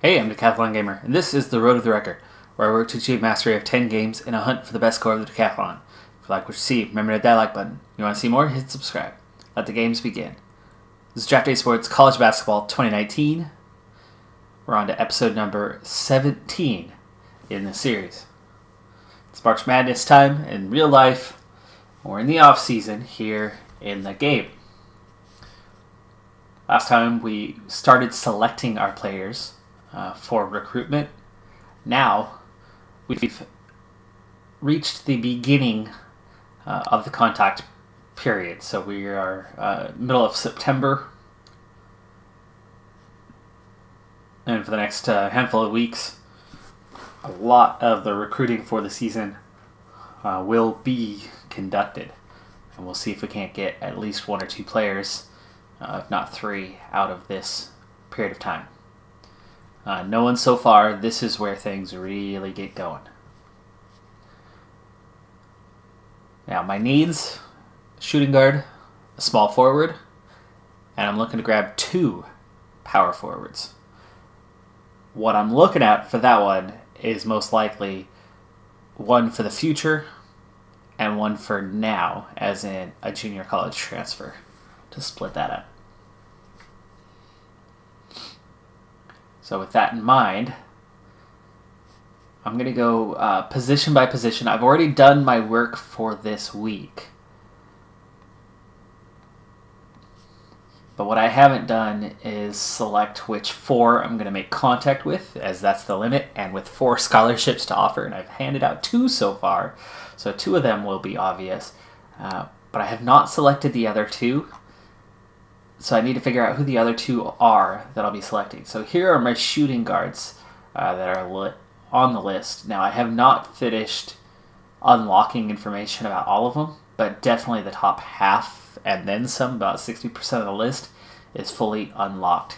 Hey, I'm Decathlon Gamer, and this is the Road of the Record, where I work to achieve mastery of 10 games in a hunt for the best score of the Decathlon. If you like what you see, remember to hit that like button. You want to see more? Hit subscribe. Let the games begin. This is Draft Day Sports College Basketball 2019. We're on to episode number 17 in the series. It's March Madness time in real life. We're in the off season here in the game. Last time we started selecting our players for recruitment. Now we've reached the beginning of the contact period. So we are middle of September. And for the next handful of weeks, a lot of the recruiting for the season will be conducted. And we'll see if we can't get at least one or two players, if not three, out of this period of time. No one so far. This is where things really get going. Now, my needs: shooting guard, a small forward, and I'm looking to grab 2 power forwards. What I'm looking at for that one is most likely one for the future and one for now, as in a junior college transfer, to split that up. So with that in mind, I'm going to go position by position. I've already done my work for this week. But what I haven't done is select which 4 I'm going to make contact with, as that's the limit, and with 4 scholarships to offer. And I've handed out 2 so far, so 2 of them will be obvious. But I have not selected the other 2. So I need to figure out who the other 2 are that I'll be selecting. So here are my shooting guards that are on the list. Now, I have not finished unlocking information about all of them, but definitely the top half and then some, about 60% of the list, is fully unlocked.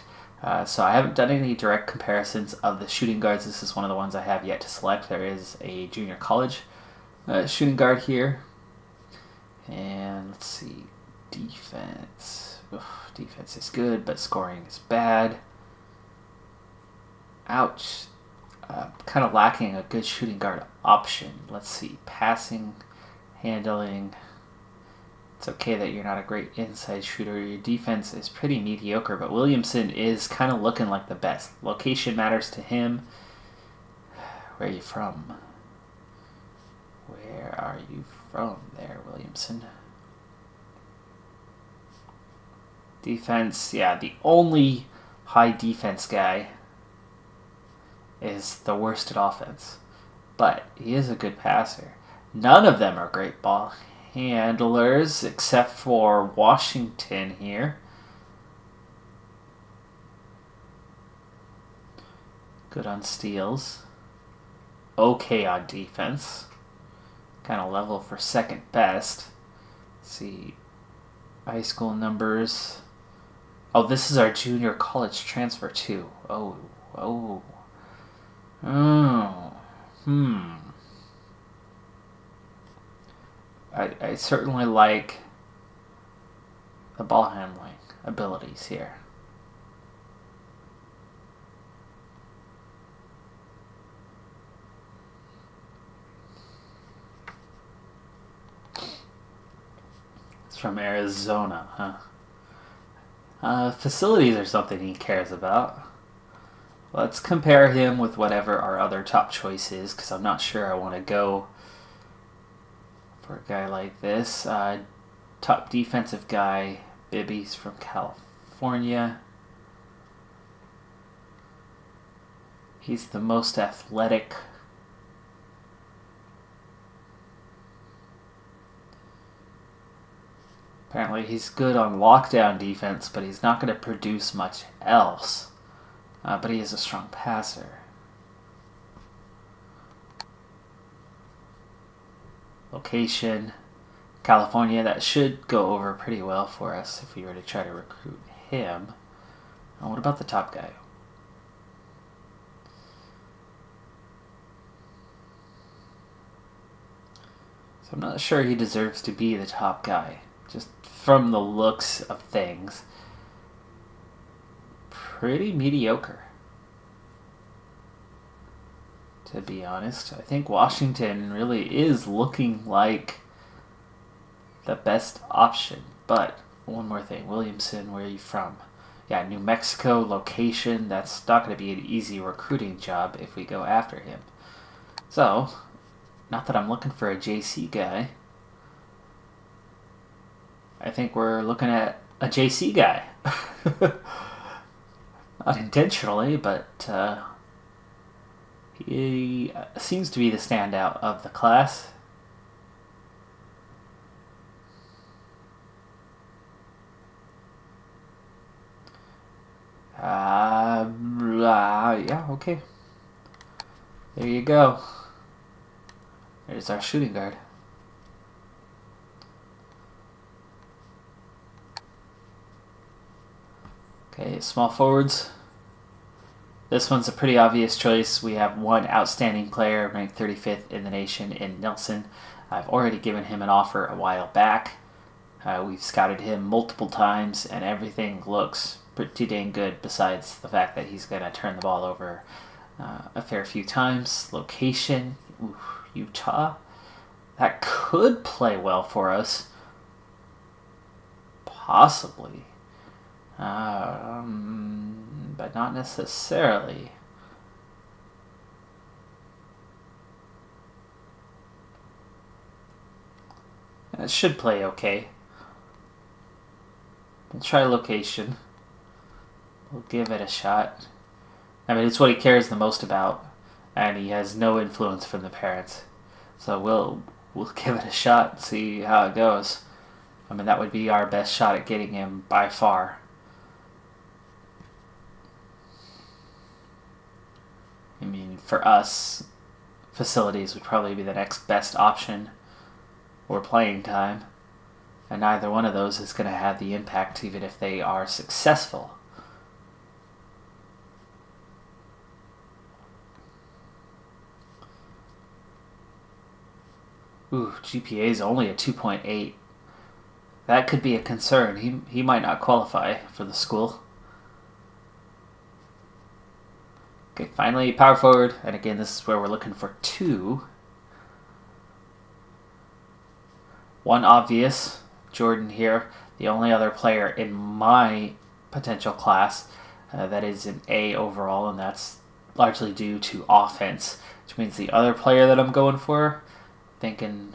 So I haven't done any direct comparisons of the shooting guards. This is one of the ones I have yet to select. There is a junior college shooting guard here. And let's see, defense. Defense is good, but scoring is bad. Ouch. Kind of lacking a good shooting guard option. Let's see. Passing, handling. It's okay that you're not a great inside shooter. Your defense is pretty mediocre, but Williamson is kind of looking like the best. Location matters to him. Where are you from? Where are you from there, Williamson? Defense, yeah, the only high defense guy is the worst at offense. But he is a good passer. None of them are great ball handlers, except for Washington here. Good on steals. Okay on defense. Kind of level for second best. Let's see. High school numbers. Oh, this is our junior college transfer too. I certainly like the ball handling abilities here. It's from Arizona, huh? Facilities are something he cares about. Let's compare him with whatever our other top choice is, because I'm not sure I want to go for a guy like this. Top defensive guy, Bibby's from California. He's the most athletic. Apparently he's good on lockdown defense, but he's not going to produce much else. But he is a strong passer. Location, California. That should go over pretty well for us if we were to try to recruit him. And what about the top guy? So I'm not sure he deserves to be the top guy, just from the looks of things. Pretty mediocre. to be honest. I think Washington really is looking like the best option. But one more thing. Williamson, where are you from? Yeah, New Mexico location. That's not going to be an easy recruiting job if we go after him. So, not that I'm looking for a JC guy. I think we're looking at a JC guy. Not intentionally, but he seems to be the standout of the class. Yeah, okay. There you go. There's our shooting guard. Okay, small forwards. This one's a pretty obvious choice. We have one outstanding player ranked 35th in the nation in Nelson. I've already given him an offer a while back. We've scouted him multiple times, and everything looks pretty dang good besides the fact that he's going to turn the ball over a fair few times. Location, Utah. That could play well for us. Possibly. But not necessarily. It should play okay. We'll try location. We'll give it a shot. I mean, it's what he cares the most about, and he has no influence from the parents. So we'll give it a shot and see how it goes. I mean, that would be our best shot at getting him by far. I mean, for us, facilities would probably be the next best option, or playing time, and neither one of those is going to have the impact even if they are successful. Ooh, GPA is only a 2.8. That could be a concern. He might not qualify for the school. Okay, finally, power forward. And again, this is where we're looking for two. One obvious, Jordan here. The only other player in my potential class that is an A overall, and that's largely due to offense, which means the other player that I'm going for, thinking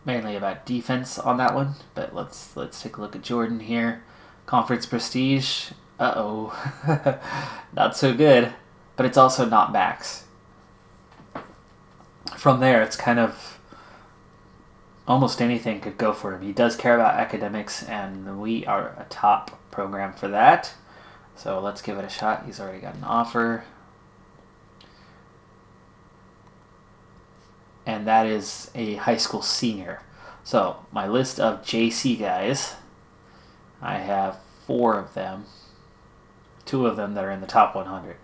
mainly about defense on that one. But let's take a look at Jordan here. Conference prestige. Not so good. But it's also not max. From there, it's kind of almost anything could go for him. He does care about academics, and we are a top program for that. So let's give it a shot. He's already got an offer. And that is a high school senior. So my list of JC guys, I have 4 of them. 2 of them that are in the top 100.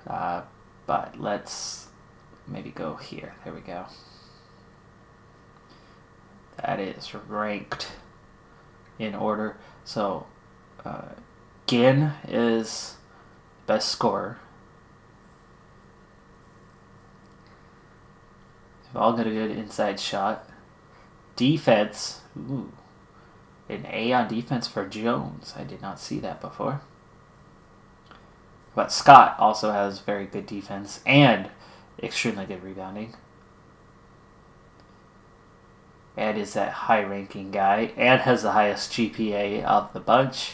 But let's maybe go here. There we go. That is ranked in order. So Ginn is best scorer. We've all got a good inside shot. Defense. Ooh. An A on defense for Jones. I did not see that before. But Scott also has very good defense and extremely good rebounding. Ed is that high-ranking guy and has the highest GPA of the bunch.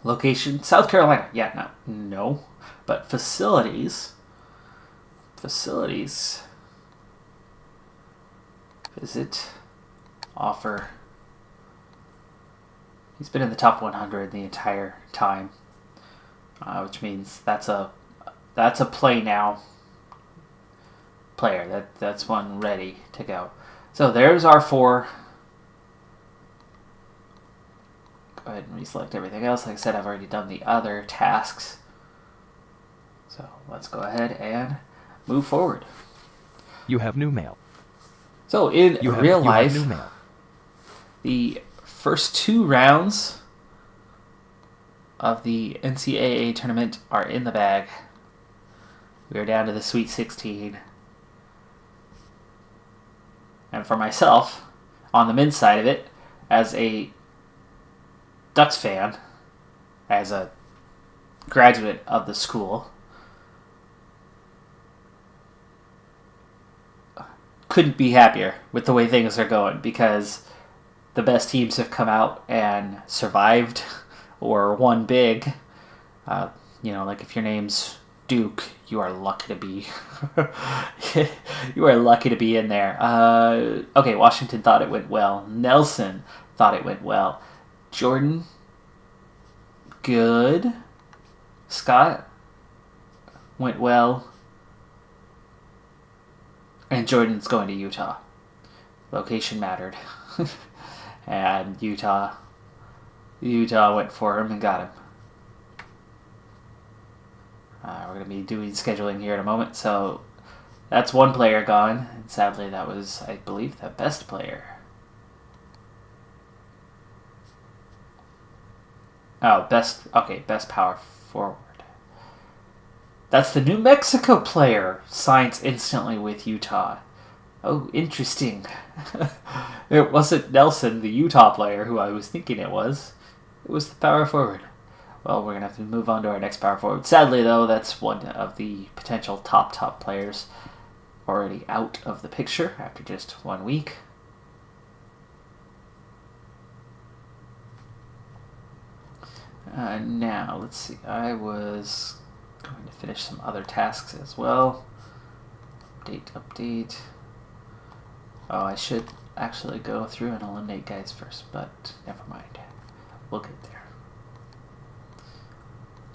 Location, South Carolina. Yeah, no. But facilities. Visit. Offer. He's been in the top 100 the entire time, which means that's a play now player. That's one ready to go. So there's our 4. Go ahead and reselect everything else. Like I said, I've already done the other tasks. So let's go ahead and move forward. You have new mail. So in real life, new mail. The first 2 rounds of the NCAA tournament are in the bag. We are down to the Sweet 16. And for myself, on the men's side of it, as a Ducks fan, as a graduate of the school, couldn't be happier with the way things are going, because the best teams have come out and survived or won big. Like if your name's Duke, you are lucky to be you are lucky to be in there. Okay, Washington thought it went well. Nelson thought it went well. Jordan, good. Scott, went well. And Jordan's going to Utah. Location mattered. And Utah went for him and got him. We're going to be doing scheduling here in a moment. So that's one player gone. And sadly, that was, I believe, the best player. Best power forward. That's the New Mexico player. Signs instantly with Utah. Oh, interesting. It wasn't Nelson, the Utah player, who I was thinking it was. It was the power forward. Well, we're going to have to move on to our next power forward. Sadly, though, that's one of the potential top players already out of the picture after just 1 week. Now, let's see. I was going to finish some other tasks as well. Update. Oh, I should actually go through and eliminate guys first, but never mind. We'll get there.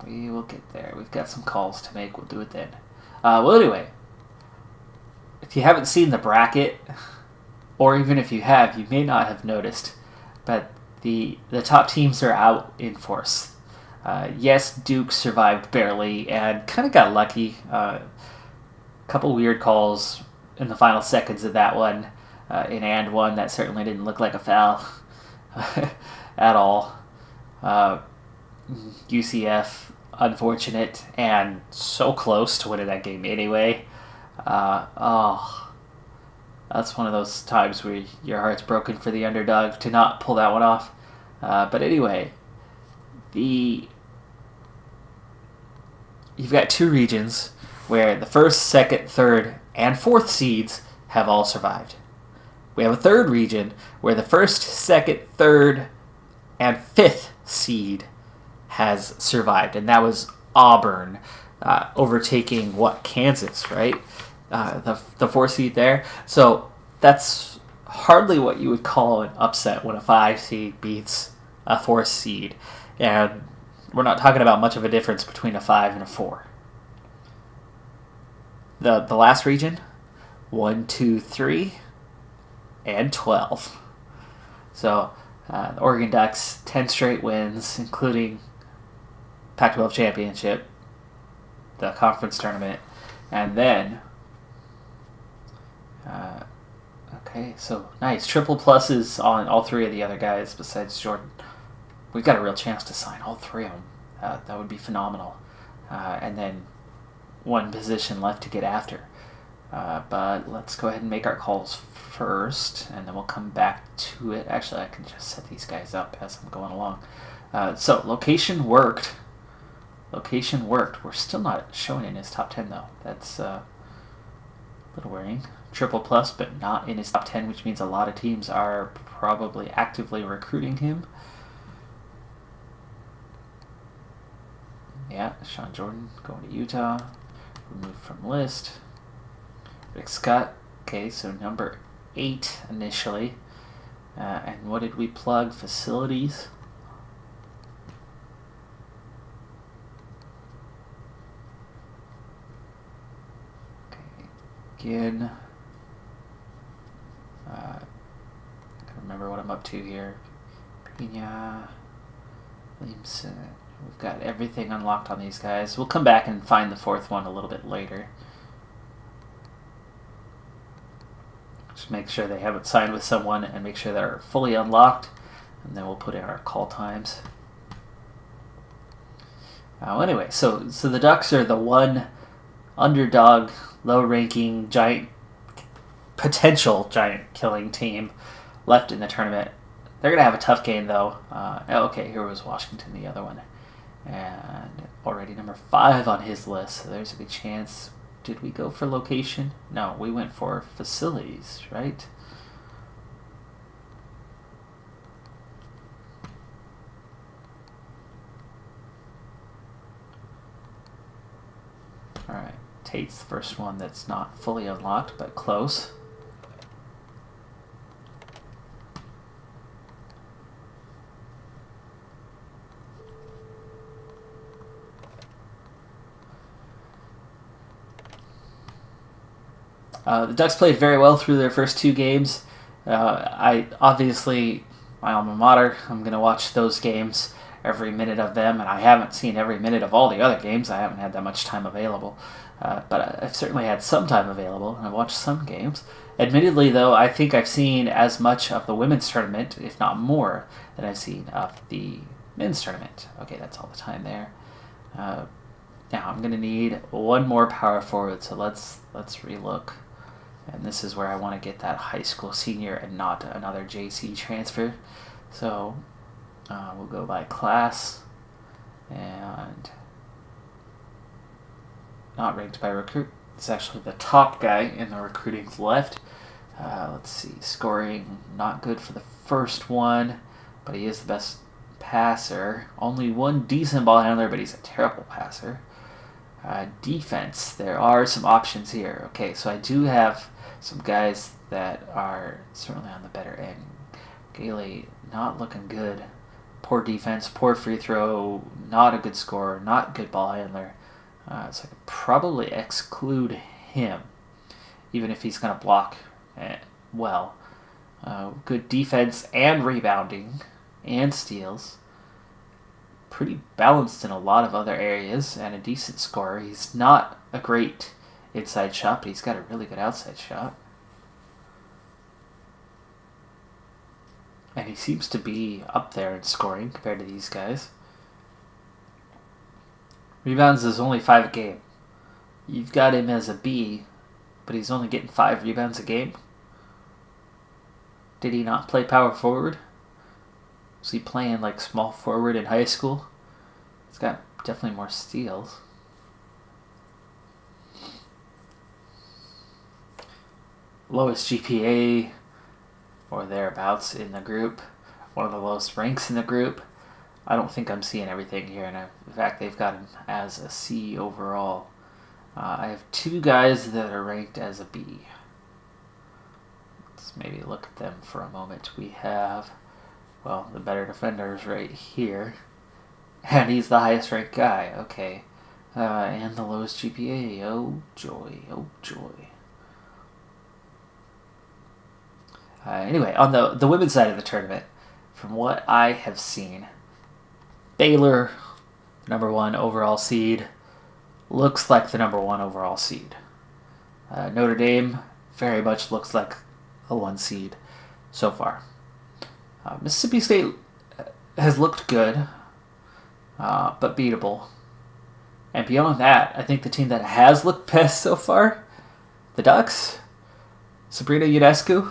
We will get there. We've got some calls to make. We'll do it then. Well, anyway, if you haven't seen the bracket, or even if you have, you may not have noticed, but the top teams are out in force. Yes, Duke survived barely and kind of got lucky. A couple weird calls in the final seconds of that one. In and one, that certainly didn't look like a foul at all. UCF, unfortunate, and so close to winning that game anyway. That's one of those times where your heart's broken for the underdog to not pull that one off. But anyway, you've got two regions where the first, second, third, and fourth seeds have all survived. We have a third region where the first, second, third, and fifth seed has survived, and that was Auburn overtaking Kansas, right? The 4 seed there. So that's hardly what you would call an upset when a 5 seed beats a 4 seed, and we're not talking about much of a difference between a 5 and a 4. The last region, 1, 2, 3, and 12. So the Oregon Ducks, 10 straight wins, including Pac-12 championship, the conference tournament, and then okay, so nice triple pluses on all 3 of the other guys besides Jordan. We've got a real chance to sign all 3 of them. That would be phenomenal. And then 1 position left to get after. But let's go ahead and make our calls first, and then we'll come back to it. Actually, I can just set these guys up as I'm going along. So location worked. We're still not showing in his top 10, though. That's a little worrying. Triple plus, but not in his top 10, which means a lot of teams are probably actively recruiting him. Yeah, Sean Jordan going to Utah. Removed from list. Rick Scott. Okay, so number 8 initially. And what did we plug? Facilities. Okay, again. I can't remember what I'm up to here. Pena, Williamson. We've got everything unlocked on these guys. We'll come back and find the 4th one a little bit later. Just make sure they haven't signed with someone and make sure they're fully unlocked. And then we'll put in our call times. Anyway, so the Ducks are the one underdog, low-ranking giant, potential giant killing team left in the tournament. They're gonna have a tough game though. Okay, here was Washington, the other one, and already number 5 on his list. So there's a good chance. Did we go for location? No, we went for facilities, right? Alright, Tate's the first one that's not fully unlocked, but close. The Ducks played very well through their first 2 games. I obviously, my alma mater, I'm going to watch those games, every minute of them, and I haven't seen every minute of all the other games. I haven't had that much time available. But I've certainly had some time available, and I've watched some games. Admittedly, though, I think I've seen as much of the women's tournament, if not more, than I've seen of the men's tournament. Okay, that's all the time there. Now I'm going to need one more power forward, so let's relook. And this is where I want to get that high school senior and not another JC transfer. So we'll go by class and not ranked by recruit. It's actually the top guy in the recruiting left. Let's see, scoring not good for the first one, but he is the best passer. Only one decent ball handler, but he's a terrible passer. Defense, there are some options here. Okay, so I do have some guys that are certainly on the better end. Gailey, not looking good. Poor defense, poor free throw, not a good scorer, not good ball handler. So I could probably exclude him, even if he's going to block well. Good defense and rebounding and steals. Pretty balanced in a lot of other areas and a decent scorer. He's not a great inside shot, but he's got a really good outside shot. And he seems to be up there in scoring compared to these guys. Rebounds is only 5 a game. You've got him as a B, but he's only getting 5 rebounds a game. Did he not play power forward? Was he playing like small forward in high school? He's got definitely more steals. Lowest GPA or thereabouts in the group. One of the lowest ranks in the group. I don't think I'm seeing everything here, and in fact they've got him as a C overall. I have 2 guys that are ranked as a B. Let's maybe look at them for a moment. We have, well, the better defenders right here. And he's the highest ranked guy. Okay. And the lowest GPA. Oh, joy. Oh, joy. Anyway, on the women's side of the tournament, from what I have seen, Baylor, number 1 overall seed, looks like the number 1 overall seed. Notre Dame very much looks like a 1 seed so far. Mississippi State has looked good, but beatable. And beyond that, I think the team that has looked best so far, the Ducks, Sabrina Ionescu,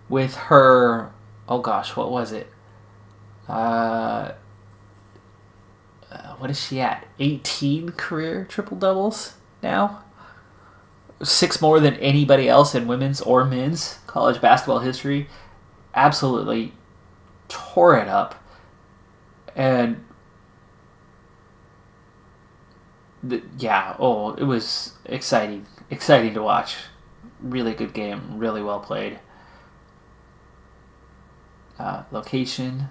with her, oh gosh, what was it? What is she at? 18 career triple-doubles now? 6 more than anybody else in women's or men's college basketball history. Absolutely tore it up. And it was exciting. Exciting to watch. Really good game. Really well played. Location,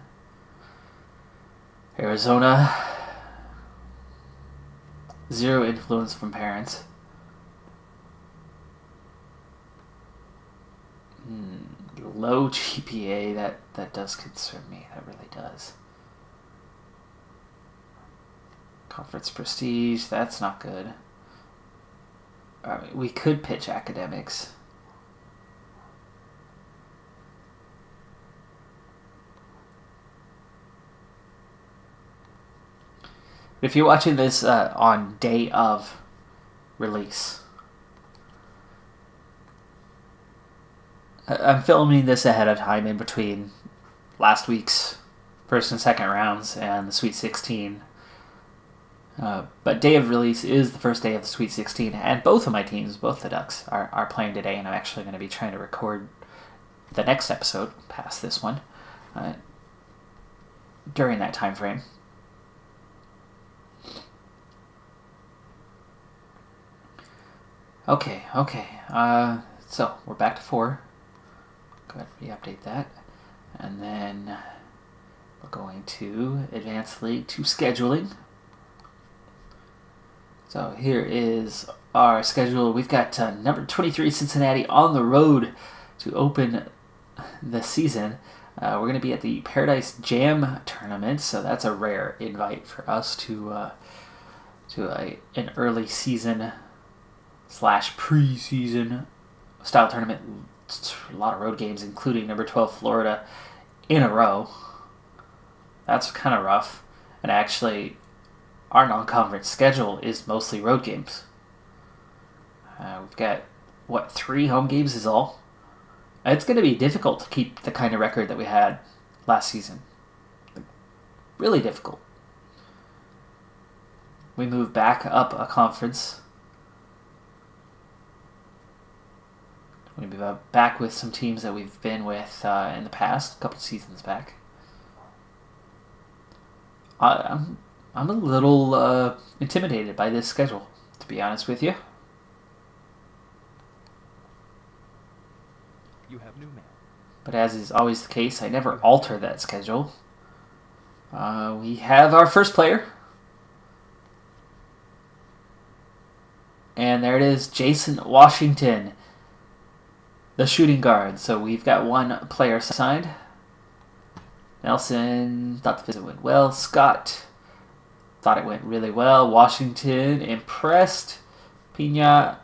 Arizona. 0 influence from parents. Low GPA, that does concern me. That really does. Conference prestige, that's not good. We could pitch academics. If you're watching this on day of release, I'm filming this ahead of time in between last week's first and second rounds and the Sweet 16. But day of release is the first day of the Sweet 16, and both of my teams, both the Ducks, are playing today, and I'm actually going to be trying to record the next episode, past this one, during that time frame. Okay. So we're back to 4. Go ahead and re-update that. And then we're going to Advanced League 2 scheduling. So here is our schedule. We've got number 23 Cincinnati on the road to open the season. We're going to be at the Paradise Jam tournament, so that's a rare invite for us to an early season / preseason style tournament. A lot of road games, including number 12 Florida in a row. That's kind of rough. And actually, our non-conference schedule is mostly road games. We've got, 3 home games is all? It's going to be difficult to keep the kind of record that we had last season. Really difficult. We move back up a conference. We move back with some teams that we've been with in the past, a couple seasons back. I'm a little intimidated by this schedule, to be honest with you. You have new mail. But as is always the case, I never alter that schedule. We have our first player. And there it is, Jason Washington, the shooting guard. So we've got one player signed. Nelson thought the visit went well. Scott thought it went really well. Washington impressed. Pina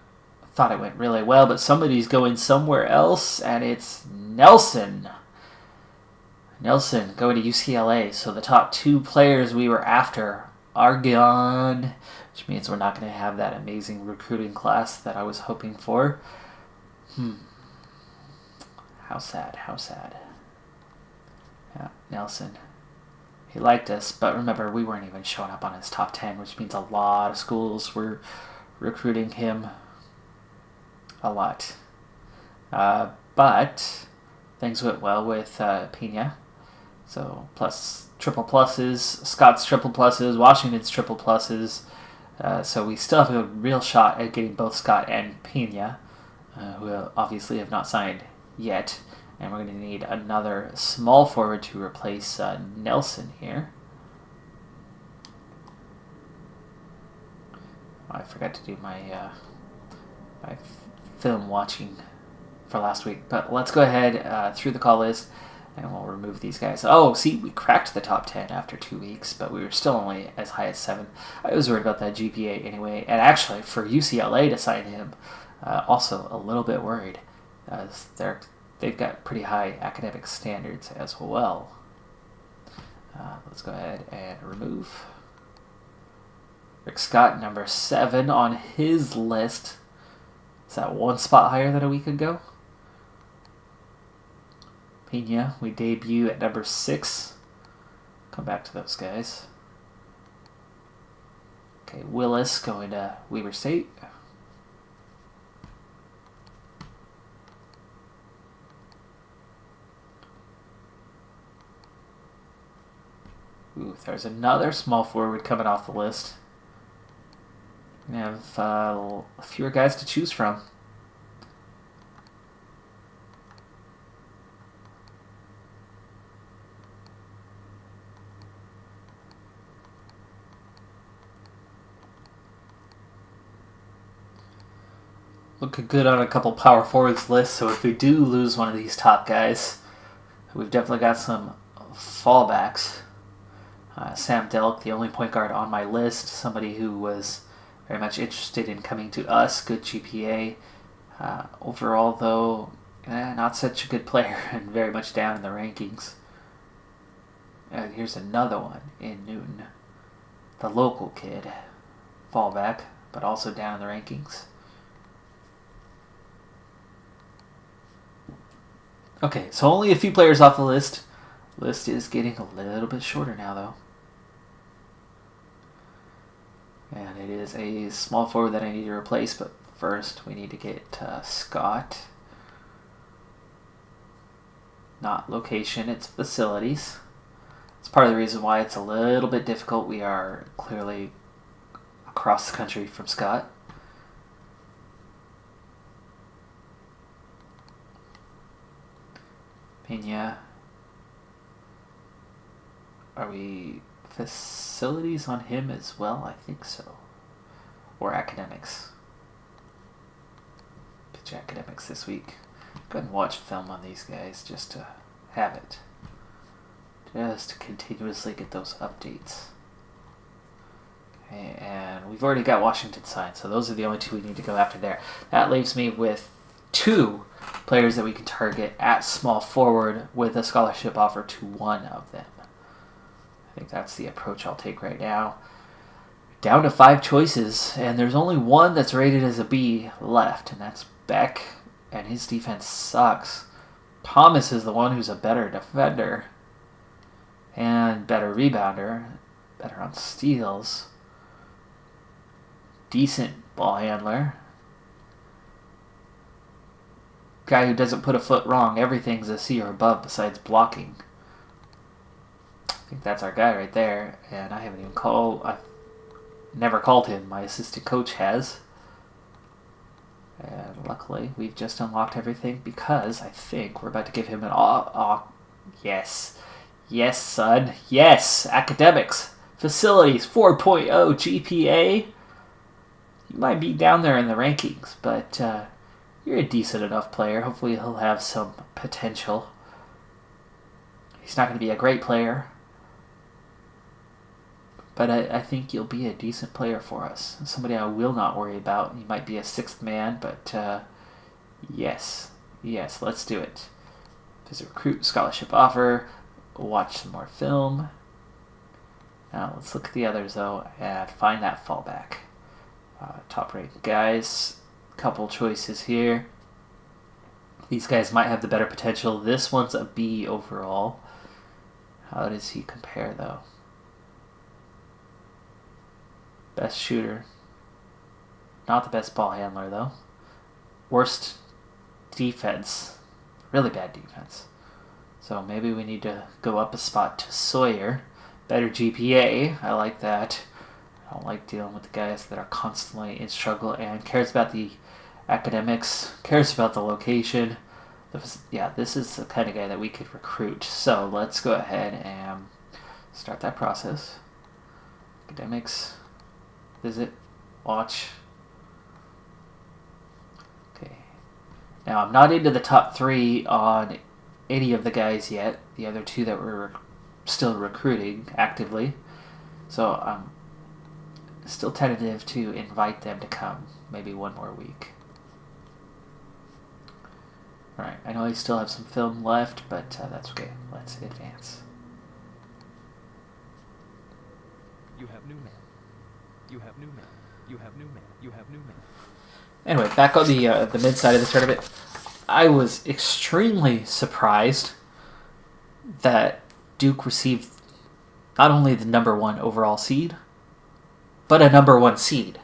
thought it went really well, but somebody's going somewhere else, and it's Nelson. Nelson going to UCLA. So the top 2 players we were after are gone, which means we're not going to have that amazing recruiting class that I was hoping for. How sad. Yeah, Nelson. He liked us, but remember, we weren't even showing up on his top 10, which means a lot of schools were recruiting him. A lot. But things went well with Pina. So plus triple pluses, Scott's triple pluses, Washington's triple pluses. So we still have a real shot at getting both Scott and Pina, who obviously have not signed yet. And we're going to need another small forward to replace Nelson here. I forgot to do my film watching for last week. But let's go ahead through the call list, and we'll remove these guys. Oh, see, we cracked the top 10 after 2 weeks, but we were still only as high as 7. I was worried about that GPA anyway. And actually, for UCLA to sign him, also a little bit worried. They've got pretty high academic standards as well. Let's go ahead and remove Rick Scott, number 7 on his list. Is that 1 spot higher than a week ago? Pina, we debut at number 6. Come back to those guys. Okay, Willis going to Weber State. Ooh, there's another small forward coming off the list. We have fewer guys to choose from. Looking good on a couple power forwards lists, so if we do lose one of these top guys, we've definitely got some fallbacks. Sam Delk, the only point guard on my list, somebody who was very much interested in coming to us, good GPA. Overall, though, not such a good player and very much down in the rankings. Here's another one in Newton. the local kid fall back, but also down in the rankings. Okay, so only a few players off the list. List is getting a little bit shorter now, though. And it is a small forward that I need to replace, but first we need to get Scott. Not location, it's facilities. It's part of the reason why it's a little bit difficult. We are clearly across the country from Scott. Pena. Are we facilities on him as well? I think so. Or academics. Pitch academics this week. Go ahead and watch film on these guys just to have it. Just to continuously get those updates. Okay, and we've already got Washington signed, so those are the only two we need to go after there. That leaves me with 2 players that we can target at small forward with a scholarship offer to one of them. I think that's the approach I'll take right now. Down to 5 choices, and there's only one that's rated as a B left, and that's Beck, and his defense sucks. Thomas is the one who's a better defender and better rebounder, better on steals, decent ball handler, guy who doesn't put a foot wrong. Everything's a C or above besides blocking. I think that's our guy right there, and I haven't even I've never called him. My assistant coach has. And luckily, we've just unlocked everything because I think we're about to give him an yes. Yes, son. Yes. Academics. Facilities. 4.0 GPA. You might be down there in the rankings, but you're a decent enough player. Hopefully he'll have some potential. He's not going to be a great player, but I think you'll be a decent player for us. Somebody I will not worry about. You might be a 6th man, but yes, let's do it. Visit recruit, scholarship offer, watch some more film. Now let's look at the others though and find that fallback. Top ranked guys, couple choices here. These guys might have the better potential. This one's a B overall. How does he compare though? Best shooter. Not the best ball handler, though. Worst defense. Really bad defense. So maybe we need to go up a spot to Sawyer. Better GPA. I like that. I don't like dealing with the guys that are constantly in struggle and cares about the academics, cares about the location. Yeah, this is the kind of guy that we could recruit. So let's go ahead and start that process. Academics. Visit, watch. Okay. Now, I'm not into the top 3 on any of the guys yet. The other 2 that we're still recruiting actively. So I'm still tentative to invite them to come. Maybe one more week. Alright, I know I still have some film left, but that's okay. Let's advance. You have new mail. You have new mail. You have new mail. You have new mail. Anyway, back on the mid side of the tournament, I was extremely surprised that Duke received not only the number 1 overall seed, but a number 1 seed.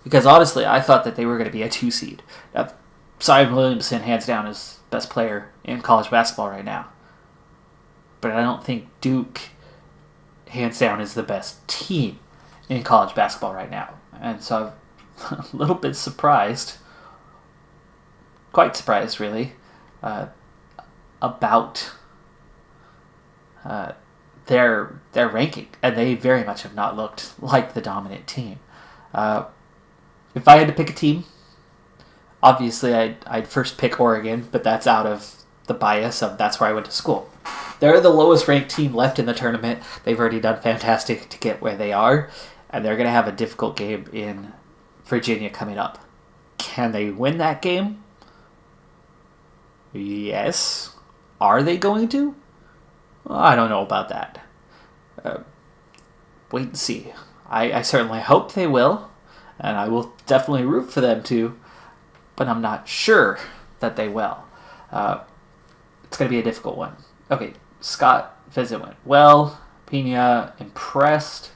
Because honestly, I thought that they were going to be a 2 seed. Now, Zion Williamson, hands down, is the best player in college basketball right now. But I don't think Duke, hands down, is the best team in college basketball right now. And so I'm a little bit surprised, quite surprised really, about their ranking. And they very much have not looked like the dominant team. If I had to pick a team, obviously I'd first pick Oregon, but that's out of the bias of that's where I went to school. They're the lowest ranked team left in the tournament. They've already done fantastic to get where they are. And they're going to have a difficult game in Virginia coming up. Can they win that game? Yes. Are they going to? Well, I don't know about that. Wait and see. I certainly hope they will, and I will definitely root for them to, but I'm not sure that they will. It's going to be a difficult one. Okay, Scott visit went well. Pena impressed.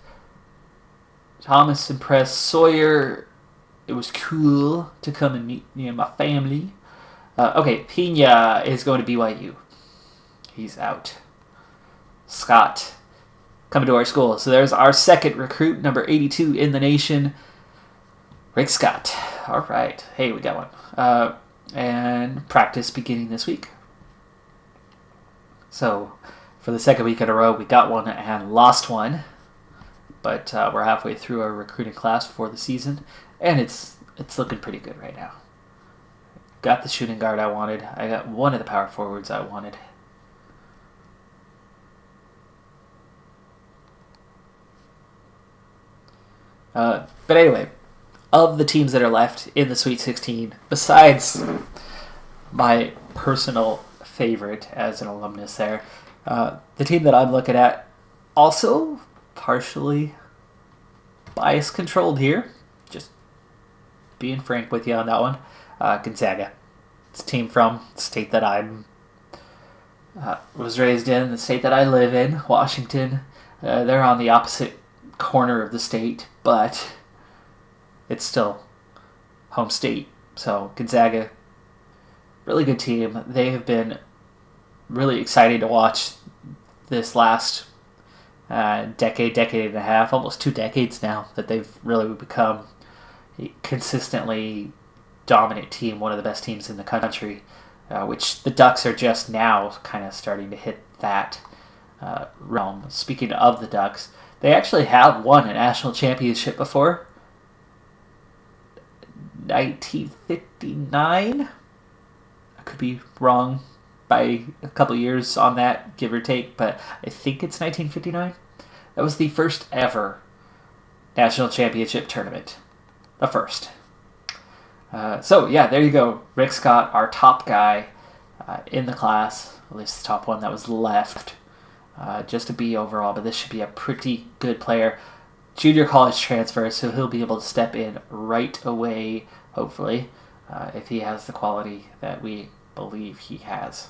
Thomas impressed. Sawyer, it was cool to come and meet me and my family. Okay, Pena is going to BYU. He's out. Scott coming to our school. So there's our second recruit, number 82 in the nation, Rick Scott. All right. Hey, we got one. And practice beginning this week. So for the second week in a row, we got one and lost one. But we're halfway through our recruiting class for the season, and it's looking pretty good right now. Got the shooting guard I wanted. I got one of the power forwards I wanted. But anyway, of the teams that are left in the Sweet 16, besides my personal favorite as an alumnus there, the team that I'm looking at, also partially bias controlled here, just being frank with you on that one, Gonzaga. It's a team from the state that I was raised in, the state that I live in, Washington. They're on the opposite corner of the state, but it's still home state. So Gonzaga, really good team. They have been really exciting to watch this last decade and a half, almost 2 decades now, that they've really become a consistently dominant team, one of the best teams in the country, which the Ducks are just now kind of starting to hit that realm. Speaking of the Ducks, they actually have won a national championship before. 1959? I could be wrong by a couple years on that, give or take, but I think it's 1959. That was the first ever national championship tournament. The first. So, yeah, there you go. Rick Scott, our top guy in the class, at least the top one that was left. Just a B overall, but this should be a pretty good player. Junior college transfer, so he'll be able to step in right away, hopefully, if he has the quality that we believe he has.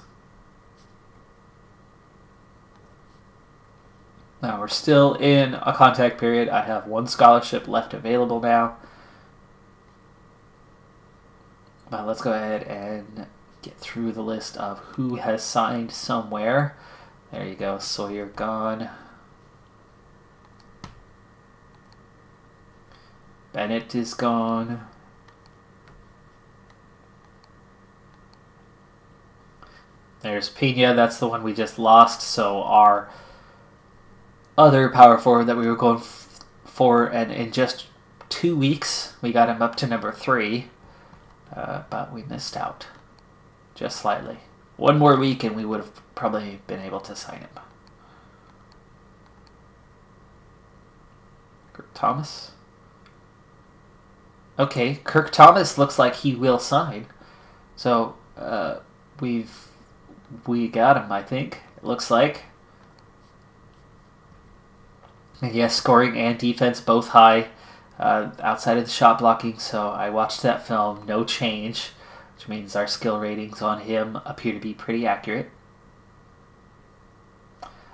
Now, we're still in a contact period. I have one scholarship left available now. But let's go ahead and get through the list of who has signed somewhere. There you go, Sawyer gone. Bennett is gone. There's Pena, that's the one we just lost. So our other power forward that we were going for, and in just 2 weeks, we got him up to number 3. But we missed out just slightly. One more week and we would have probably been able to sign him. Kirk Thomas. Okay, Kirk Thomas looks like he will sign. So we got him, I think. It looks like. And yes, scoring and defense both high. Outside of the shot blocking, so I watched that film, no change, which means our skill ratings on him appear to be pretty accurate.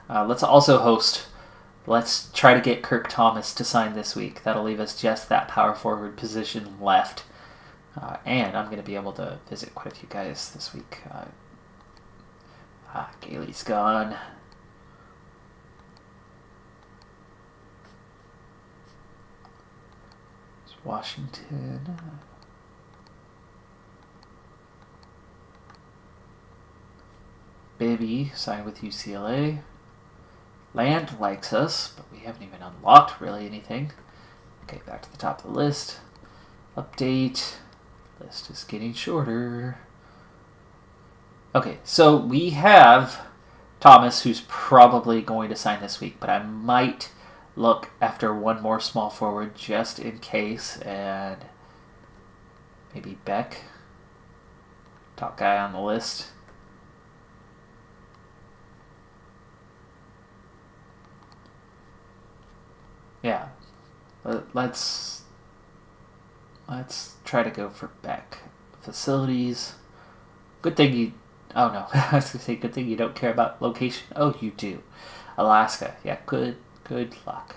Let's try to get Kirk Thomas to sign this week. That'll leave us just that power forward position left. And I'm going to be able to visit quite a few guys this week. Gailey's gone. Washington. Bibby signed with UCLA. Land likes us, but we haven't even unlocked really anything. Okay, back to the top of the list. Update. List is getting shorter. Okay, so we have Thomas, who's probably going to sign this week, but I might look after one more small forward just in case, and maybe Beck, top guy on the list. Yeah, Let's try to go for back facilities. Good thing you. Oh no, I was gonna say good thing you don't care about location. Oh, you do. Alaska. Yeah, good luck.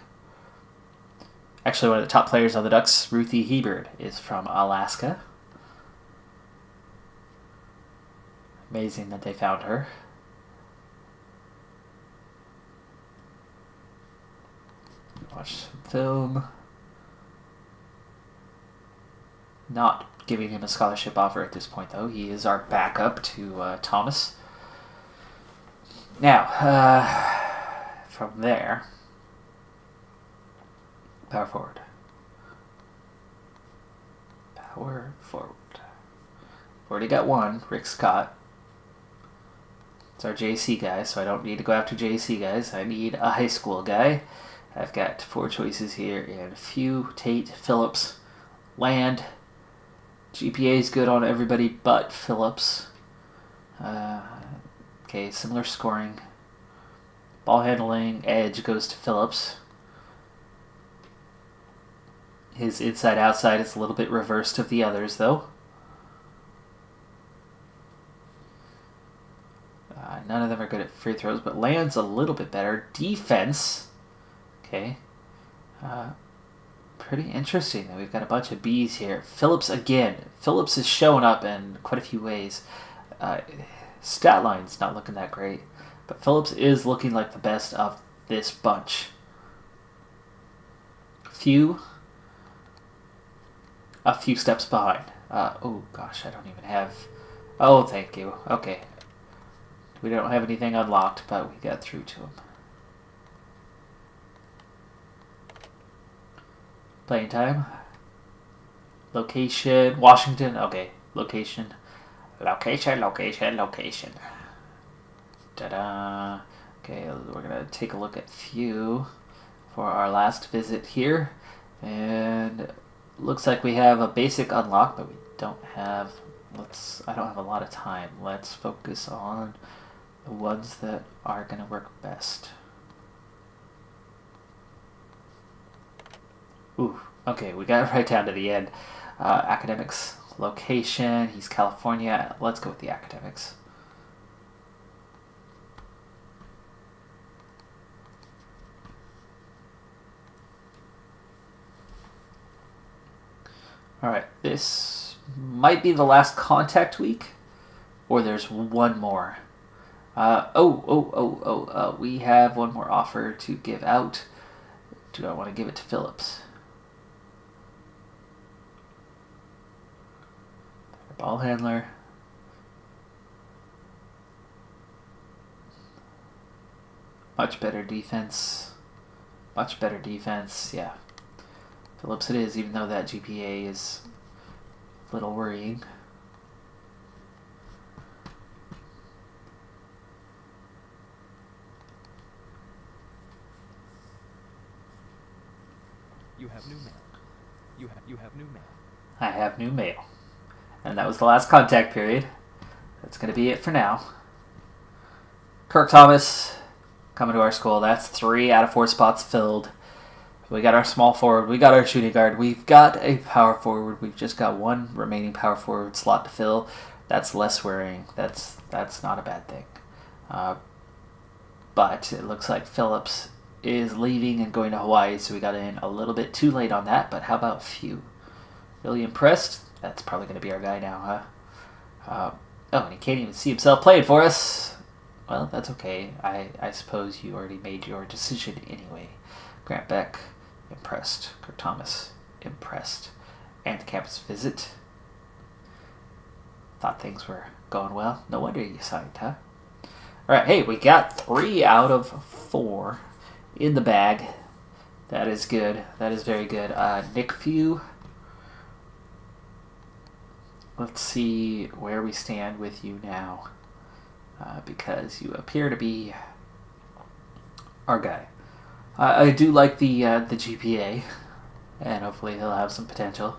Actually, one of the top players on the Ducks, Ruthie Hebert, is from Alaska. Amazing that they found her. Watch some film. Not giving him a scholarship offer at this point, though. He is our backup to Thomas. Now, from there, power forward. Power forward. Already got one, Rick Scott. It's our JC guy, so I don't need to go after JC guys. I need a high school guy. I've got 4 choices here in Few, Tate, Phillips, Land. GPA is good on everybody but Phillips. Okay, similar scoring. Ball handling, edge goes to Phillips. His inside-outside is a little bit reversed of the others, though. None of them are good at free throws, but Land's a little bit better. Defense, okay. Pretty interesting that we've got a bunch of B's here. Phillips again. Phillips is showing up in quite a few ways. Stat line's not looking that great, but Phillips is looking like the best of this bunch. A few steps behind. Oh gosh, I don't even have. Oh, thank you. Okay. We don't have anything unlocked, but we got through to him. Playing time. Location. Washington. Okay. Location. Location. Ta-da. Okay, we're going to take a look at Few for our last visit here. And looks like we have a basic unlock, but we don't have... I don't have a lot of time. Let's focus on the ones that are going to work best. Ooh, okay, we got it right down to the end. Academics, location, he's California. Let's go with the academics. Alright, this might be the last contact week, or there's one more. We have one more offer to give out. Do I want to give it to Phillips? Ball handler. Much better defense. Yeah. Phillips it is, even though that GPA is a little worrying. You have new mail. You have new mail. I have new mail. And that was the last contact period. That's going to be it for now. Kirk Thomas coming to our school. That's 3 out of 4 spots filled. We got our small forward. We got our shooting guard. We've got a power forward. We've just got one remaining power forward slot to fill. That's less worrying. That's not a bad thing. But it looks like Phillips is leaving and going to Hawaii, so we got in a little bit too late on that. But how about Few? Really impressed? That's probably going to be our guy now, huh? And he can't even see himself playing for us. Well, that's okay. I suppose you already made your decision anyway. Grant Beck, impressed. Kirk Thomas, impressed. And the campus visit. Thought things were going well. No wonder you signed, huh? Alright, hey, we got 3 out of 4 in the bag. That is good. That is very good. Nick Few. Let's see where we stand with you now. Because you appear to be our guy. I do like the GPA, and hopefully he'll have some potential.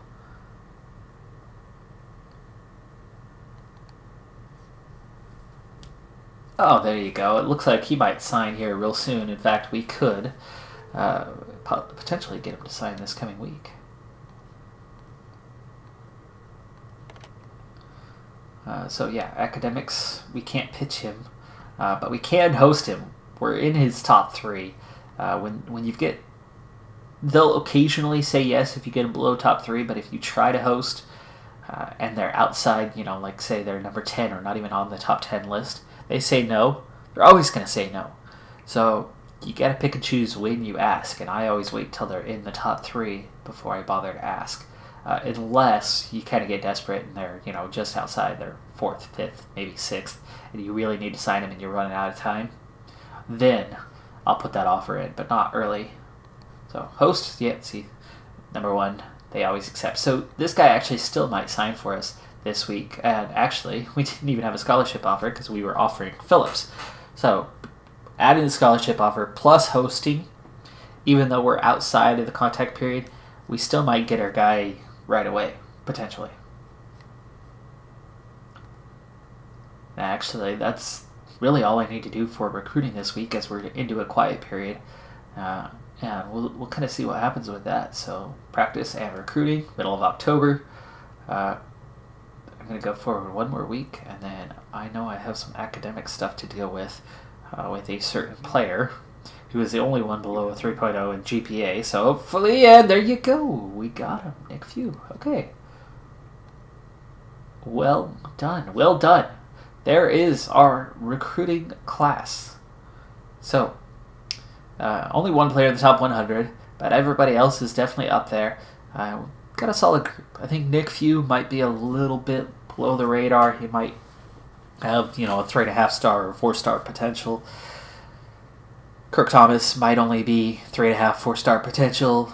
Oh, there you go. It looks like he might sign here real soon. In fact, we could. potentially get him to sign this coming week. So yeah, academics, we can't pitch him, but we can host him. We're in his top 3. When you get, they'll occasionally say yes if you get them below top 3, but if you try to host and they're outside, like say they're number 10 or not even on the top 10 list, they say no, they're always going to say no. So you got to pick and choose when you ask, and I always wait till they're in the top 3 before I bother to ask. Unless you kind of get desperate and they're, just outside, they're 4th, 5th, maybe 6th, and you really need to sign them and you're running out of time, then I'll put that offer in, but not early. So host, yeah, see, number 1, they always accept. So this guy actually still might sign for us this week, and actually, we didn't even have a scholarship offer because we were offering Phillips. So adding the scholarship offer plus hosting, even though we're outside of the contact period, we still might get our guy right away, potentially. Actually, that's really all I need to do for recruiting this week, as we're into a quiet period. And we'll kind of see what happens with that. So practice and recruiting, middle of October. I'm going to go forward one more week, and then I know I have some academic stuff to deal with a certain player who is the only one below a 3.0 in GPA. So hopefully, yeah, there you go. We got him, Nick Few. Okay. Well done. Well done. There is our recruiting class. So, only one player in the top 100, but everybody else is definitely up there. Got a solid group. I think Nick Few might be a little bit below the radar. He might have, a 3.5 star or 4-star potential. Kirk Thomas might only be 3.5, 4-star potential.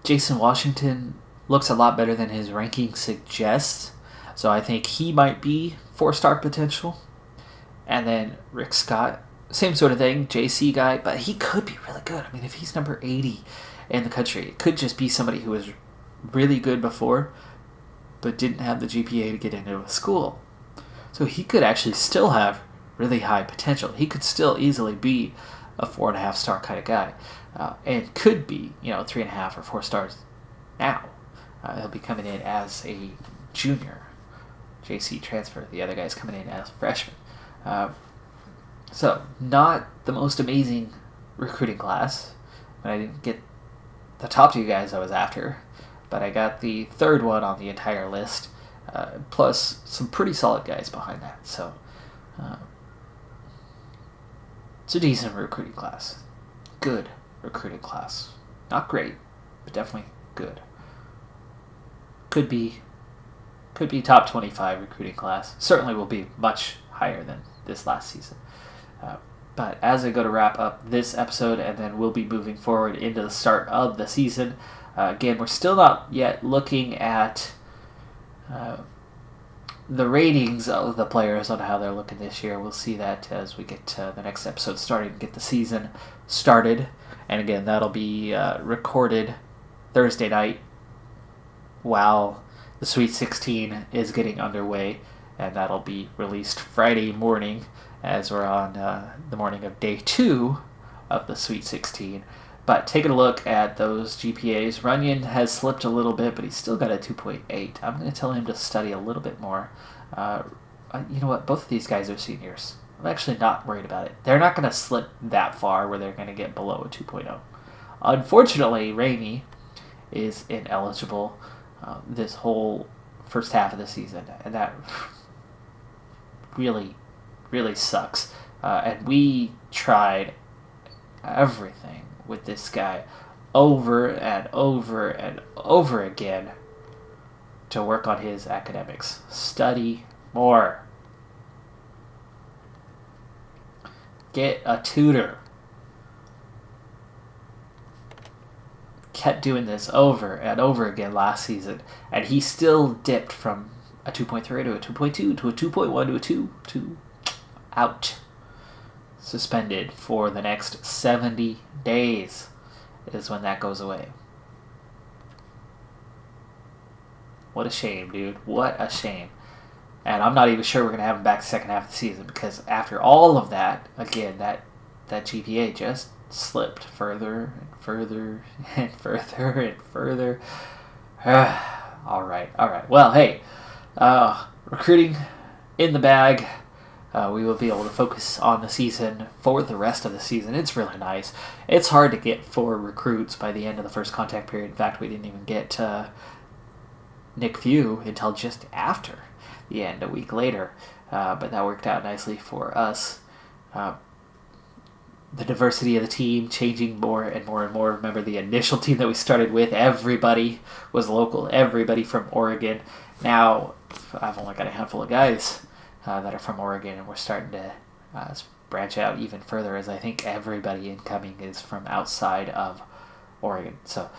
Jason Washington looks a lot better than his ranking suggests, so I think he might be 4-star potential. And then Rick Scott, same sort of thing, JC guy, but he could be really good. I mean, if he's number 80 in the country, it could just be somebody who was really good before, but didn't have the GPA to get into a school. So he could actually still have really high potential. He could still easily be a 4.5 star kind of guy, and could be, 3.5 or 4 stars now. He'll be coming in as a junior, JC transfer. The other guy's coming in as a freshman. So not the most amazing recruiting class. I didn't get the top 2 guys I was after, but I got the 3rd one on the entire list, plus some pretty solid guys behind that. So it's a decent recruiting class. Good recruiting class. Not great, but definitely good. Could be top 25 recruiting class. Certainly will be much higher than this last season. But as I go to wrap up this episode, and then we'll be moving forward into the start of the season. Again, we're still not yet looking at the ratings of the players on how they're looking this year. We'll see that as we get to the next episode starting to get the season started. And again, that'll be recorded Thursday night while the Sweet 16 is getting underway, and that'll be released Friday morning as we're on the morning of day 2 of the Sweet 16. But taking a look at those GPAs, Runyon has slipped a little bit, but he's still got a 2.8. I'm going to tell him to study a little bit more. You know what? Both of these guys are seniors. I'm actually not worried about it. They're not going to slip that far where they're going to get below a 2.0. Unfortunately, Ramey is ineligible this whole first half of the season, and that really, really sucks. And we tried everything with this guy over and over and over again to work on his academics. Study more. Get a tutor. Kept doing this over and over again last season, and he still dipped from a 2.3 to a 2.2 to a 2.1 to a 2 to out. Suspended for the next 70 days is when that goes away. What a shame, dude. What a shame. And I'm not even sure we're going to have him back the second half of the season, because after all of that, again, that GPA just slipped further and further and further and further. All right. Well, hey, recruiting in the bag. We will be able to focus on the season for the rest of the season. It's really nice. It's hard to get 4 recruits by the end of the first contact period. In fact, we didn't even get Nick Few until just after the end, a week later. But that worked out nicely for us. The diversity of the team changing more and more and more. Remember the initial team that we started with, everybody was local, everybody from Oregon. Now I've only got a handful of guys that are from Oregon, and we're starting to branch out even further, as I think everybody incoming is from outside of Oregon. So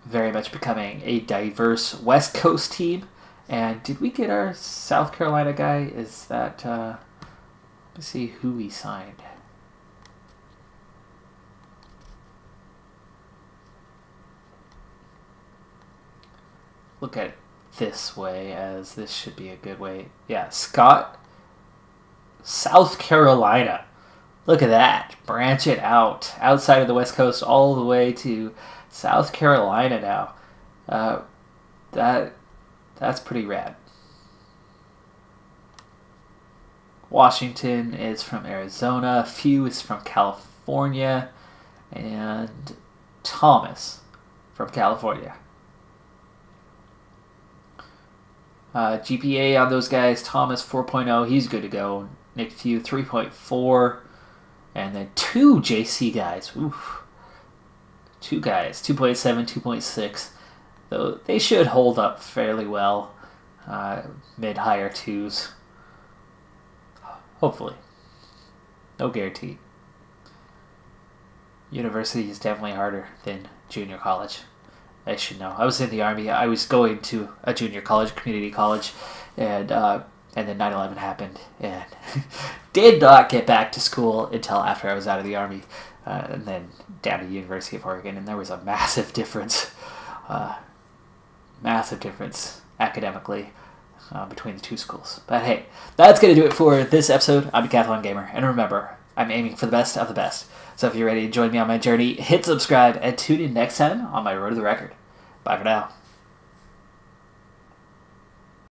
very much becoming a diverse West Coast team. And did we get our South Carolina guy? Is that let's see who we signed. Look at it this way, as this should be a good way. Yeah, Scott, South Carolina. Look at that. Branch it out. Outside of the West Coast all the way to South Carolina now. That's pretty rad. Washington is from Arizona. Few is from California. And Thomas from California. GPA on those guys, Thomas 4.0, he's good to go. Nick Few 3.4. And then 2 JC guys. Oof. 2 guys, 2.7, 2.6. Though they should hold up fairly well. Mid-higher 2s. Hopefully. No guarantee. University is definitely harder than junior college. I should know. I was in the Army. I was going to a junior college, community college, and then 9/11 happened, and did not get back to school until after I was out of the Army, and then down to the University of Oregon, and there was a massive difference academically between the 2 schools. But hey, that's going to do it for this episode. I'm Decathlon Gamer, and remember, I'm aiming for the best of the best. So if you're ready to join me on my journey, hit subscribe and tune in next time on my Road to the Record. Bye for now.